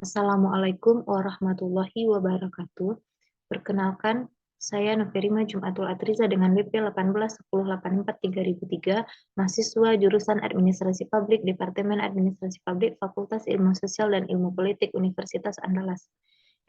Assalamualaikum warahmatullahi wabarakatuh. Perkenalkan, saya Noverima Jumatul Atriza dengan WP 1810843003, mahasiswa jurusan Administrasi Publik, Departemen Administrasi Publik, Fakultas Ilmu Sosial dan Ilmu Politik, Universitas Andalas.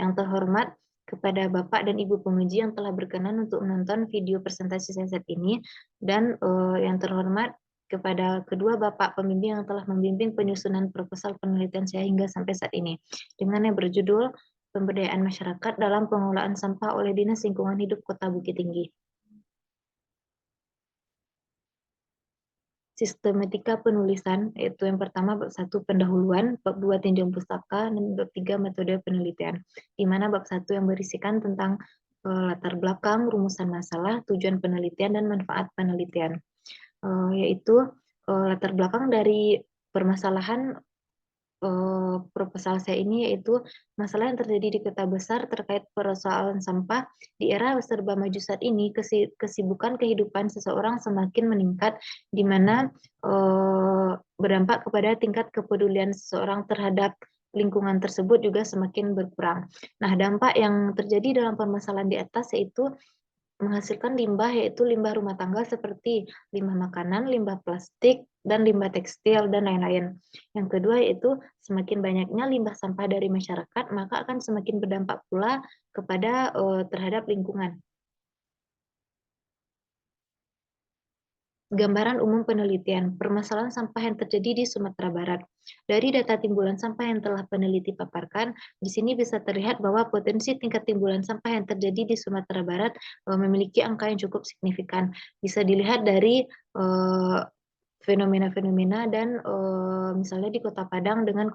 Yang terhormat, kepada Bapak dan Ibu penguji yang telah berkenan untuk menonton video presentasi saya saat ini, dan yang terhormat kepada kedua Bapak pembimbing yang telah membimbing penyusunan proposal penelitian saya hingga sampai saat ini, dengan yang berjudul Pemberdayaan Masyarakat dalam Pengelolaan Sampah oleh Dinas Lingkungan Hidup Kota Bukit Tinggi. Sistematika penulisan, yaitu yang pertama bab 1 pendahuluan, bab 2 tinjau pustaka, dan bab 3 metode penelitian. Di mana bab 1 yang berisikan tentang latar belakang, rumusan masalah, tujuan penelitian, dan manfaat penelitian. Yaitu latar belakang dari permasalahan proposal saya ini, yaitu masalah yang terjadi di kota besar terkait persoalan sampah. Di era serba maju saat ini, kesibukan kehidupan seseorang semakin meningkat, di mana berdampak kepada tingkat kepedulian seseorang terhadap lingkungan tersebut juga semakin berkurang. Nah, dampak yang terjadi dalam permasalahan di atas yaitu menghasilkan limbah, yaitu limbah rumah tangga seperti limbah makanan, limbah plastik, dan limbah tekstil, dan lain-lain. Yang kedua yaitu semakin banyaknya limbah sampah dari masyarakat, maka akan semakin berdampak pula kepada terhadap lingkungan. Gambaran umum penelitian, permasalahan sampah yang terjadi di Sumatera Barat. Dari data timbulan sampah yang telah peneliti paparkan, di sini bisa terlihat bahwa potensi tingkat timbulan sampah yang terjadi di Sumatera Barat memiliki angka yang cukup signifikan. Bisa dilihat dari fenomena-fenomena dan misalnya di Kota Padang dengan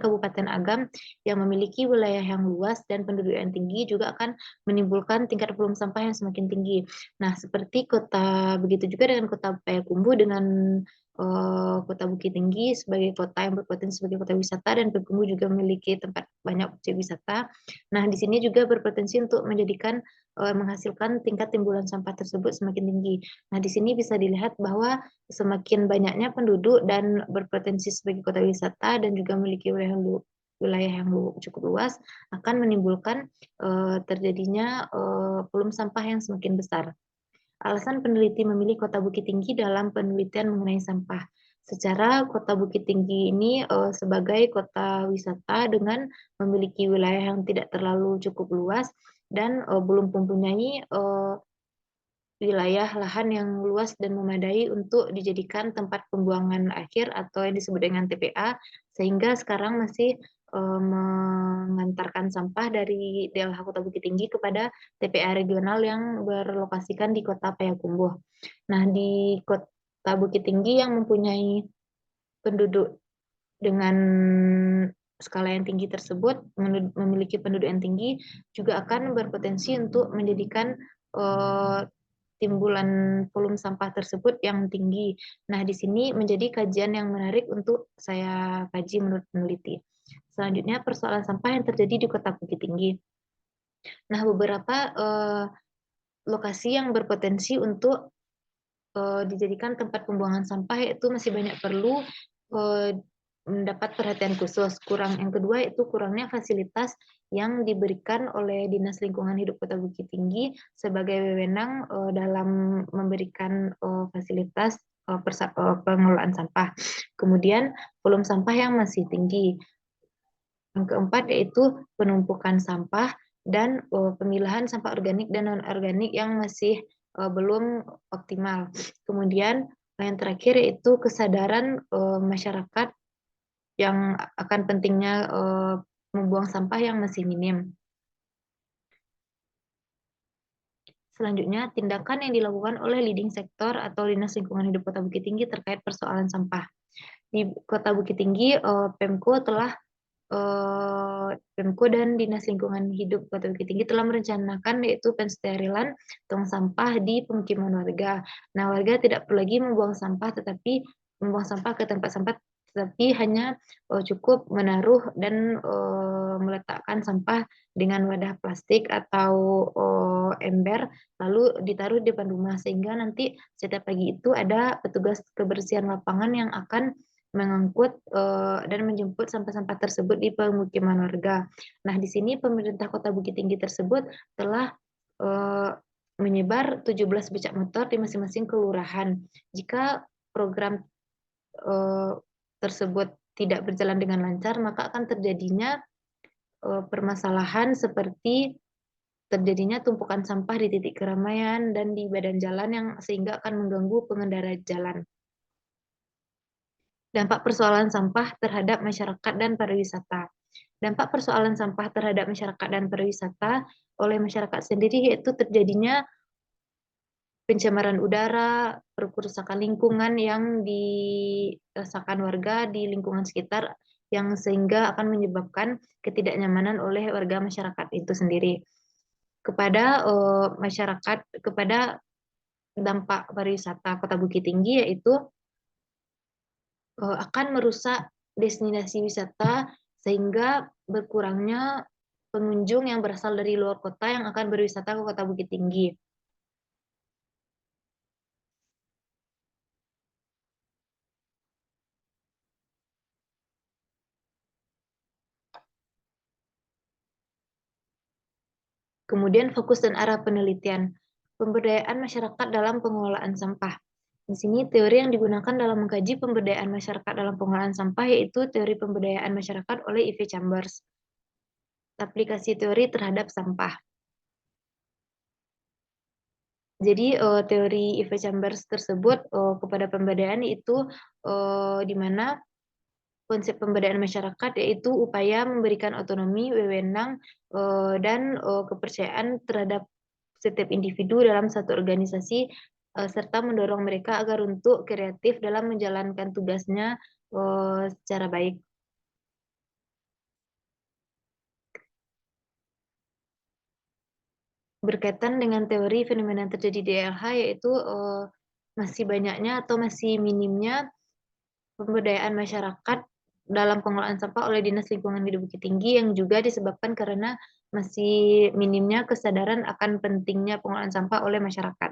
Kabupaten Agam yang memiliki wilayah yang luas dan penduduk yang tinggi juga akan menimbulkan tingkat volume sampah yang semakin tinggi. Nah, seperti begitu juga dengan Kota Payakumbuh dengan Kota Bukit Tinggi sebagai kota yang berpotensi sebagai kota wisata, dan Payakumbuh juga memiliki tempat banyak objek wisata. Nah, di sini juga berpotensi untuk menghasilkan tingkat timbulan sampah tersebut semakin tinggi. Nah, di sini bisa dilihat bahwa semakin banyaknya penduduk dan berpotensi sebagai kota wisata dan juga memiliki wilayah yang cukup luas akan menimbulkan terjadinya volume sampah yang semakin besar. Alasan peneliti memilih Kota Bukit Tinggi dalam penelitian mengenai sampah. Secara Kota Bukit Tinggi ini sebagai kota wisata dengan memiliki wilayah yang tidak terlalu cukup luas dan belum mempunyai wilayah lahan yang luas dan memadai untuk dijadikan tempat pembuangan akhir atau yang disebut dengan TPA, sehingga sekarang masih mengantarkan sampah dari DLH Kota Bukit Tinggi kepada TPA regional yang berlokasikan di Kota Payakumbuh. Nah, di Kota Bukit Tinggi yang mempunyai penduduk dengan skala yang tinggi tersebut, memiliki penduduk yang tinggi, juga akan berpotensi untuk menjadikan timbulan volume sampah tersebut yang tinggi. Nah, di sini menjadi kajian yang menarik untuk saya kaji menurut peneliti. Selanjutnya, persoalan sampah yang terjadi di Kota Bukit Tinggi. Nah, beberapa lokasi yang berpotensi untuk dijadikan tempat pembuangan sampah yaitu masih banyak perlu mendapat perhatian khusus. Yang kedua itu kurangnya fasilitas yang diberikan oleh Dinas Lingkungan Hidup Kota Bukit Tinggi sebagai wewenang dalam memberikan fasilitas pengelolaan sampah. Kemudian volume sampah yang masih tinggi. Yang keempat yaitu penumpukan sampah dan pemilahan sampah organik dan non-organik yang masih belum optimal. Kemudian yang terakhir yaitu kesadaran masyarakat yang akan pentingnya membuang sampah yang masih minim. Selanjutnya, tindakan yang dilakukan oleh leading sektor atau Dinas Lingkungan Hidup Kota Bukit Tinggi terkait persoalan sampah. Di Kota Bukit Tinggi, Pemko dan Dinas Lingkungan Hidup Kota Bukit Tinggi telah merencanakan yaitu pensterilan tong sampah di pemukiman warga. Nah, warga tidak perlu lagi membuang sampah ke tempat sampah, tetapi hanya cukup menaruh dan meletakkan sampah dengan wadah plastik atau ember, lalu ditaruh di depan rumah, sehingga nanti setiap pagi itu ada petugas kebersihan lapangan yang akan mengangkut dan menjemput sampah-sampah tersebut di pemukiman warga. Nah, di sini pemerintah Kota Bukit Tinggi tersebut telah menyebar 17 becak motor di masing-masing kelurahan. Jika program tersebut tidak berjalan dengan lancar, maka akan terjadinya permasalahan seperti terjadinya tumpukan sampah di titik keramaian dan di badan jalan yang sehingga akan mengganggu pengendara jalan. Dampak persoalan sampah terhadap masyarakat dan pariwisata. Dampak persoalan sampah terhadap masyarakat dan pariwisata oleh masyarakat sendiri yaitu terjadinya pencemaran udara, kerusakan lingkungan yang dirasakan warga di lingkungan sekitar yang sehingga akan menyebabkan ketidaknyamanan oleh warga masyarakat itu sendiri. Kepada masyarakat, kepada dampak pariwisata Kota Bukit Tinggi yaitu akan merusak destinasi wisata sehingga berkurangnya pengunjung yang berasal dari luar kota yang akan berwisata ke Kota Bukit Tinggi. Kemudian fokus dan arah penelitian. Pemberdayaan masyarakat dalam pengelolaan sampah. Di sini teori yang digunakan dalam mengkaji pemberdayaan masyarakat dalam pengelolaan sampah yaitu teori pemberdayaan masyarakat oleh E.V. Chambers. Aplikasi teori terhadap sampah. Jadi teori E.V. Chambers tersebut kepada pemberdayaan itu di mana konsep pemberdayaan masyarakat yaitu upaya memberikan otonomi, wewenang, dan kepercayaan terhadap setiap individu dalam satu organisasi serta mendorong mereka agar untuk kreatif dalam menjalankan tugasnya secara baik. Berkaitan dengan teori fenomena yang terjadi di LH yaitu masih banyaknya atau masih minimnya pemberdayaan masyarakat dalam pengelolaan sampah oleh Dinas Lingkungan Hidup Bukit Tinggi yang juga disebabkan karena masih minimnya kesadaran akan pentingnya pengelolaan sampah oleh masyarakat.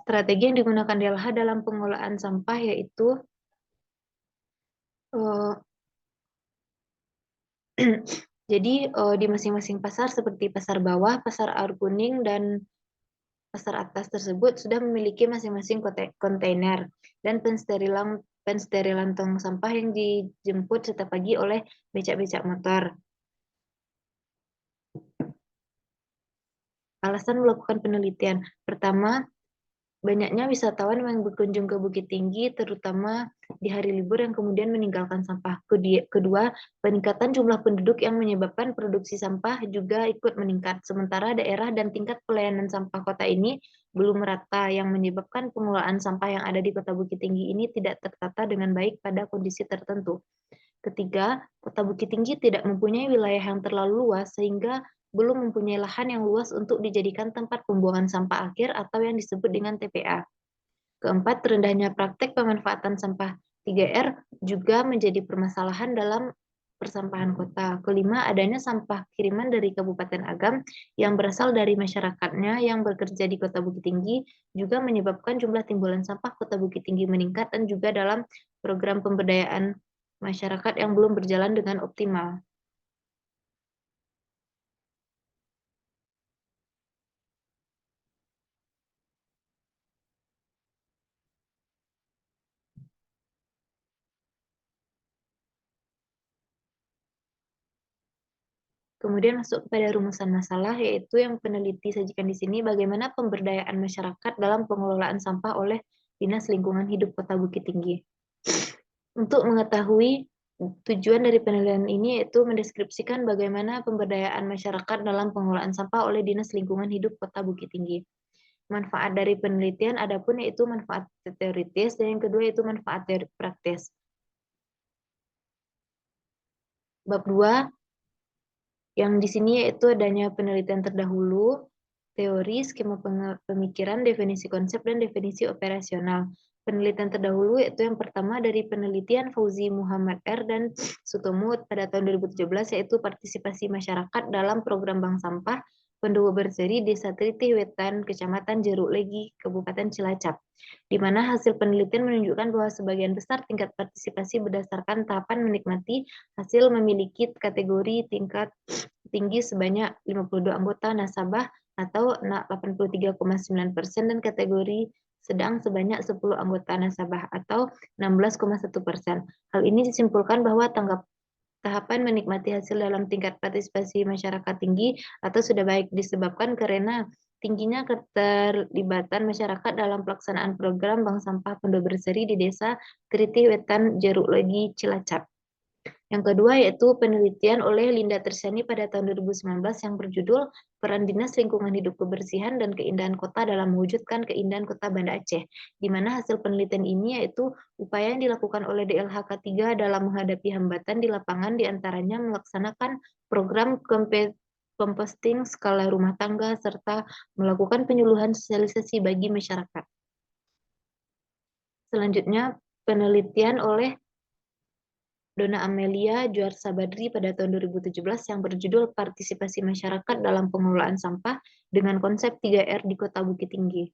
Strategi yang digunakan DLH dalam pengelolaan sampah yaitu uh, jadi di masing-masing pasar seperti pasar bawah, pasar air kuning, dan pasar atas tersebut sudah memiliki masing-masing kontainer dan pensterilan tong sampah yang dijemput setiap pagi oleh becak-becak motor. Alasan melakukan penelitian. Pertama, banyaknya wisatawan yang berkunjung ke Bukit Tinggi, terutama di hari libur yang kemudian meninggalkan sampah. Kedua, peningkatan jumlah penduduk yang menyebabkan produksi sampah juga ikut meningkat. Sementara daerah dan tingkat pelayanan sampah kota ini belum merata, yang menyebabkan pengelolaan sampah yang ada di Kota Bukit Tinggi ini tidak tertata dengan baik pada kondisi tertentu. Ketiga, Kota Bukit Tinggi tidak mempunyai wilayah yang terlalu luas sehingga belum mempunyai lahan yang luas untuk dijadikan tempat pembuangan sampah akhir atau yang disebut dengan TPA. Keempat, rendahnya praktek pemanfaatan sampah 3R juga menjadi permasalahan dalam persampahan kota. Kelima, adanya sampah kiriman dari Kabupaten Agam yang berasal dari masyarakatnya yang bekerja di Kota Bukit Tinggi juga menyebabkan jumlah timbulan sampah Kota Bukit Tinggi meningkat dan juga dalam program pemberdayaan masyarakat yang belum berjalan dengan optimal. Kemudian masuk kepada rumusan masalah, yaitu yang peneliti sajikan di sini bagaimana pemberdayaan masyarakat dalam pengelolaan sampah oleh Dinas Lingkungan Hidup Kota Bukit Tinggi. Untuk mengetahui tujuan dari penelitian ini yaitu mendeskripsikan bagaimana pemberdayaan masyarakat dalam pengelolaan sampah oleh Dinas Lingkungan Hidup Kota Bukit Tinggi. Manfaat dari penelitian adapun yaitu manfaat teoritis dan yang kedua yaitu manfaat teori praktis. Bab 2 yang di sini yaitu adanya penelitian terdahulu, teori, skema pemikiran, definisi konsep, dan definisi operasional. Penelitian terdahulu yaitu yang pertama dari penelitian Fauzi Muhammad R. dan Sutomut pada tahun 2017 yaitu partisipasi masyarakat dalam program bank sampah Pendowo Berseri, Desa Tritih Wetan, Kecamatan Jeruk Legi, Kabupaten Cilacap, di mana hasil penelitian menunjukkan bahwa sebagian besar tingkat partisipasi berdasarkan tahapan menikmati hasil memiliki kategori tingkat tinggi sebanyak 52 anggota nasabah atau 83,9% dan kategori sedang sebanyak 10 anggota nasabah atau 16,1%. Hal ini disimpulkan bahwa tahapan menikmati hasil dalam tingkat partisipasi masyarakat tinggi atau sudah baik disebabkan karena tingginya keterlibatan masyarakat dalam pelaksanaan program Bank Sampah Pondok Berseri di Desa Tritih Wetan, Jeruk Legi, Cilacap. Yang kedua yaitu penelitian oleh Linda Tersani pada tahun 2019 yang berjudul Peran Dinas Lingkungan Hidup Kebersihan dan Keindahan Kota dalam Mewujudkan Keindahan Kota Banda Aceh, di mana hasil penelitian ini yaitu upaya yang dilakukan oleh DLHK 3 dalam menghadapi hambatan di lapangan diantaranya melaksanakan program composting skala rumah tangga serta melakukan penyuluhan sosialisasi bagi masyarakat. Selanjutnya, penelitian oleh Dona Amelia Juarsa Badri pada tahun 2017 yang berjudul Partisipasi Masyarakat dalam Pengelolaan Sampah dengan konsep 3R di Kota Bukit Tinggi.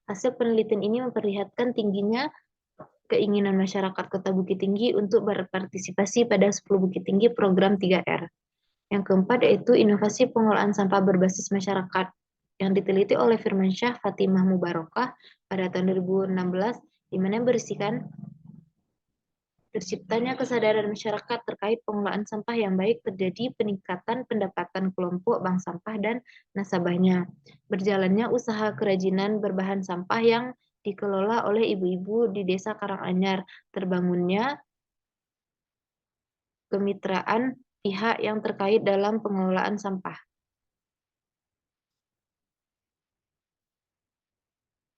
Hasil penelitian ini memperlihatkan tingginya keinginan masyarakat Kota Bukit Tinggi untuk berpartisipasi pada 10 Bukit Tinggi program 3R. Yang keempat yaitu inovasi pengelolaan sampah berbasis masyarakat yang diteliti oleh Firmansyah Fatimah Mubarokah pada tahun 2016 di mana berisikan terciptanya kesadaran masyarakat terkait pengelolaan sampah yang baik terjadi peningkatan pendapatan kelompok bank sampah dan nasabahnya. Berjalannya usaha kerajinan berbahan sampah yang dikelola oleh ibu-ibu di Desa Karanganyar. Terbangunnya kemitraan pihak yang terkait dalam pengelolaan sampah.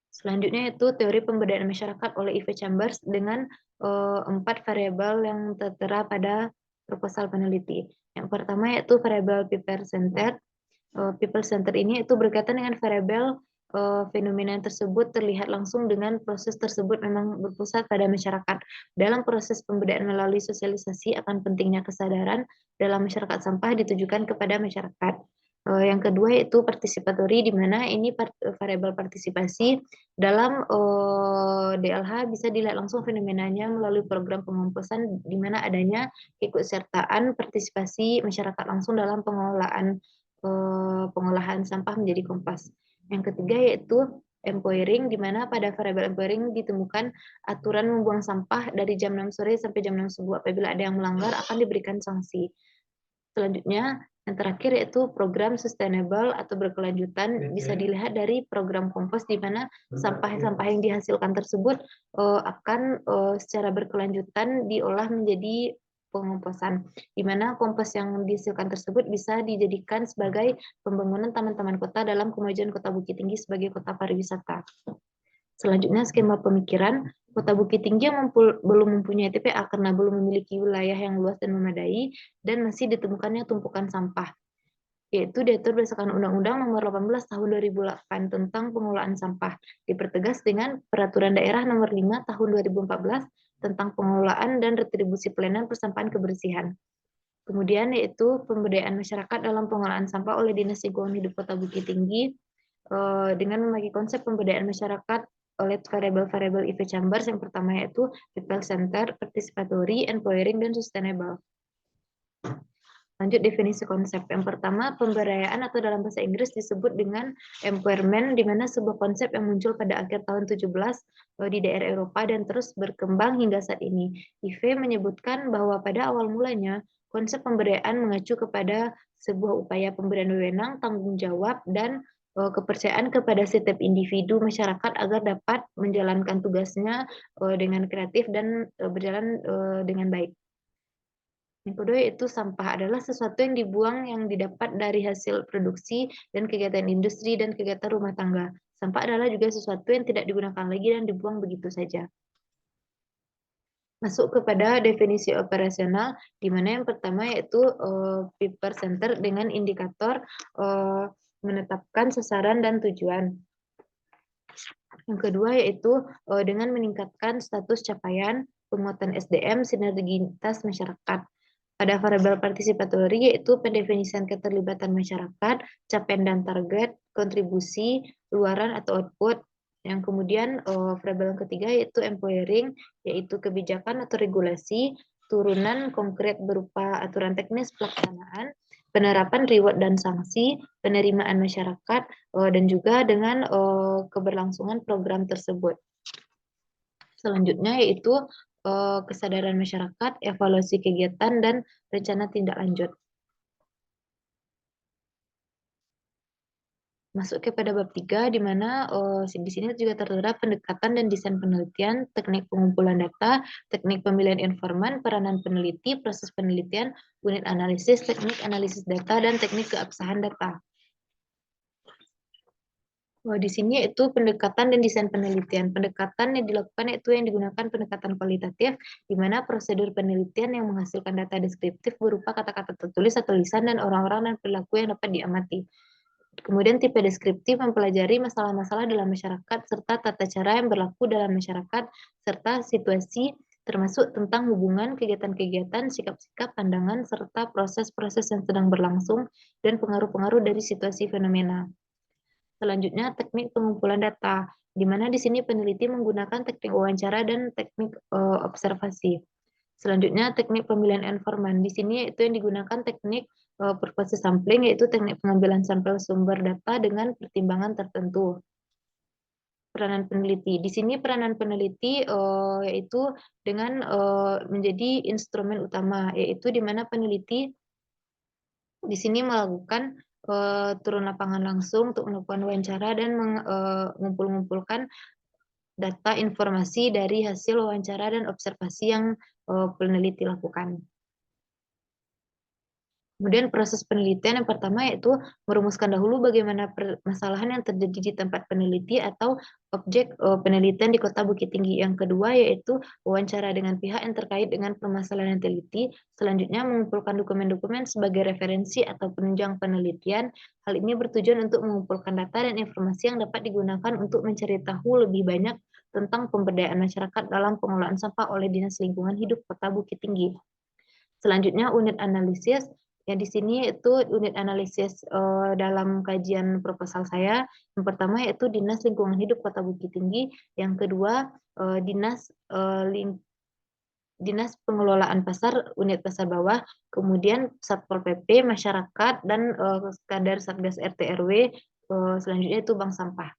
Selanjutnya itu teori pemberdayaan masyarakat oleh Eve Chambers dengan 4 variabel yang tertera pada proposal peneliti. Yang pertama yaitu variabel people centered. People centered ini itu berkaitan dengan variabel fenomena tersebut terlihat langsung dengan proses tersebut memang berpusat pada masyarakat. Dalam proses pemberdayaan melalui sosialisasi akan pentingnya kesadaran dalam masyarakat sampah ditujukan kepada masyarakat. Yang kedua yaitu participatory, di mana ini variabel partisipasi dalam DLH bisa dilihat langsung fenomenanya melalui program pengomposan di mana adanya keikutsertaan partisipasi masyarakat langsung dalam pengolahan sampah menjadi kompas. Yang ketiga yaitu empowering, di mana pada variabel empowering ditemukan aturan membuang sampah dari jam 6 sore sampai jam 6 subuh. Apabila ada yang melanggar akan diberikan sanksi. Selanjutnya, yang terakhir yaitu program sustainable atau berkelanjutan bisa dilihat dari program kompos di mana sampah-sampah yang dihasilkan tersebut akan secara berkelanjutan diolah menjadi pengomposan, di mana kompos yang dihasilkan tersebut bisa dijadikan sebagai pembangunan taman-taman kota dalam kemajuan Kota Bukit Tinggi sebagai kota pariwisata. Selanjutnya skema pemikiran, Kota Bukit Tinggi yang belum mempunyai TPA karena belum memiliki wilayah yang luas dan memadai dan masih ditemukannya tumpukan sampah, yaitu diatur berdasarkan Undang-Undang Nomor 18 Tahun 2008 tentang pengelolaan sampah, dipertegas dengan Peraturan Daerah Nomor 5 Tahun 2014 tentang pengelolaan dan retribusi pelayanan persampahan kebersihan. Kemudian yaitu pemberdayaan masyarakat dalam pengelolaan sampah oleh Dinas Lingkungan Hidup Kota Bukit Tinggi dengan memakai konsep pemberdayaan masyarakat oleh variabel-variabel Eve Chambers. Yang pertama yaitu people center, participatory, empowering, dan sustainable. Lanjut definisi konsep. Yang pertama, pemberdayaan atau dalam bahasa Inggris disebut dengan empowerment, di mana sebuah konsep yang muncul pada akhir tahun 17 di daerah Eropa dan terus berkembang hingga saat ini. Eve menyebutkan bahwa pada awal mulanya konsep pemberdayaan mengacu kepada sebuah upaya pemberian wewenang, tanggung jawab, dan kepercayaan kepada setiap individu masyarakat agar dapat menjalankan tugasnya dengan kreatif dan berjalan dengan baik. Yang kedua yaitu sampah adalah sesuatu yang dibuang yang didapat dari hasil produksi dan kegiatan industri dan kegiatan rumah tangga. Sampah adalah juga sesuatu yang tidak digunakan lagi dan dibuang begitu saja. Masuk kepada definisi operasional, di mana yang pertama yaitu people center dengan indikator menetapkan sasaran dan tujuan. Yang kedua yaitu dengan meningkatkan status capaian, penguatan SDM, sinergitas masyarakat. Ada variabel partisipatori, yaitu pendefinisian keterlibatan masyarakat, capaian dan target, kontribusi, luaran atau output. Yang kemudian variabel yang ketiga yaitu empowering, yaitu kebijakan atau regulasi, turunan konkret berupa aturan teknis pelaksanaan, penerapan reward dan sanksi, penerimaan masyarakat, dan juga dengan keberlangsungan program tersebut. Selanjutnya yaitu kesadaran masyarakat, evaluasi kegiatan, dan rencana tindak lanjut. Masuk kepada bab 3, di mana di sini juga tertera pendekatan dan desain penelitian, teknik pengumpulan data, teknik pemilihan informan, peranan peneliti, proses penelitian, unit analisis, teknik analisis data, dan teknik keabsahan data. Di sini itu pendekatan dan desain penelitian. Pendekatan yang dilakukan itu yang digunakan pendekatan kualitatif, di mana prosedur penelitian yang menghasilkan data deskriptif berupa kata-kata tertulis atau lisan dan orang-orang dan perilaku yang dapat diamati. Kemudian tipe deskriptif mempelajari masalah-masalah dalam masyarakat serta tata cara yang berlaku dalam masyarakat serta situasi termasuk tentang hubungan kegiatan-kegiatan, sikap-sikap, pandangan, serta proses-proses yang sedang berlangsung dan pengaruh-pengaruh dari situasi fenomena. Selanjutnya, teknik pengumpulan data, di mana di sini peneliti menggunakan teknik wawancara dan teknik observasi. Selanjutnya, teknik pemilihan informan. Di sini itu yang digunakan teknik purpose sampling, yaitu teknik pengambilan sampel sumber data dengan pertimbangan tertentu. Peranan peneliti. Di sini peranan peneliti yaitu dengan menjadi instrumen utama, yaitu di mana peneliti di sini melakukan turun lapangan langsung untuk melakukan wawancara dan mengumpulkan data informasi dari hasil wawancara dan observasi yang peneliti lakukan. Kemudian proses penelitian yang pertama yaitu merumuskan dahulu bagaimana permasalahan yang terjadi di tempat peneliti atau objek penelitian di Kota Bukit Tinggi. Yang kedua yaitu wawancara dengan pihak yang terkait dengan permasalahan yang teliti. Selanjutnya mengumpulkan dokumen-dokumen sebagai referensi atau penunjang penelitian. Hal ini bertujuan untuk mengumpulkan data dan informasi yang dapat digunakan untuk mencari tahu lebih banyak tentang pemberdayaan masyarakat dalam pengelolaan sampah oleh Dinas Lingkungan Hidup Kota Bukit Tinggi. Selanjutnya unit analisis. Ya, di sini itu unit analisis dalam kajian proposal saya. Yang pertama yaitu Dinas Lingkungan Hidup Kota Bukit Tinggi. Yang kedua Dinas Pengelolaan Pasar Unit Pasar Bawah. Kemudian Satpol PP, masyarakat, dan kadar Satgas RT RW. Selanjutnya itu bank sampah.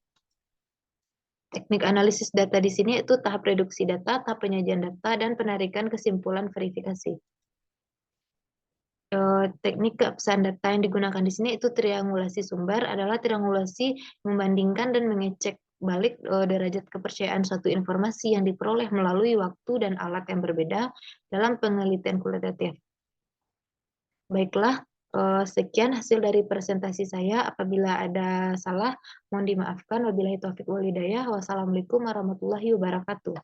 Teknik analisis data di sini itu tahap reduksi data, tahap penyajian data, dan penarikan kesimpulan verifikasi. Teknik keabsahan data yang digunakan di sini itu triangulasi sumber, adalah triangulasi membandingkan dan mengecek balik derajat kepercayaan suatu informasi yang diperoleh melalui waktu dan alat yang berbeda dalam penelitian kualitatif. Baiklah, sekian hasil dari presentasi saya. Apabila ada salah, mohon dimaafkan. Wabillahi taufiq wal hidayah. Wassalamualaikum warahmatullahi wabarakatuh.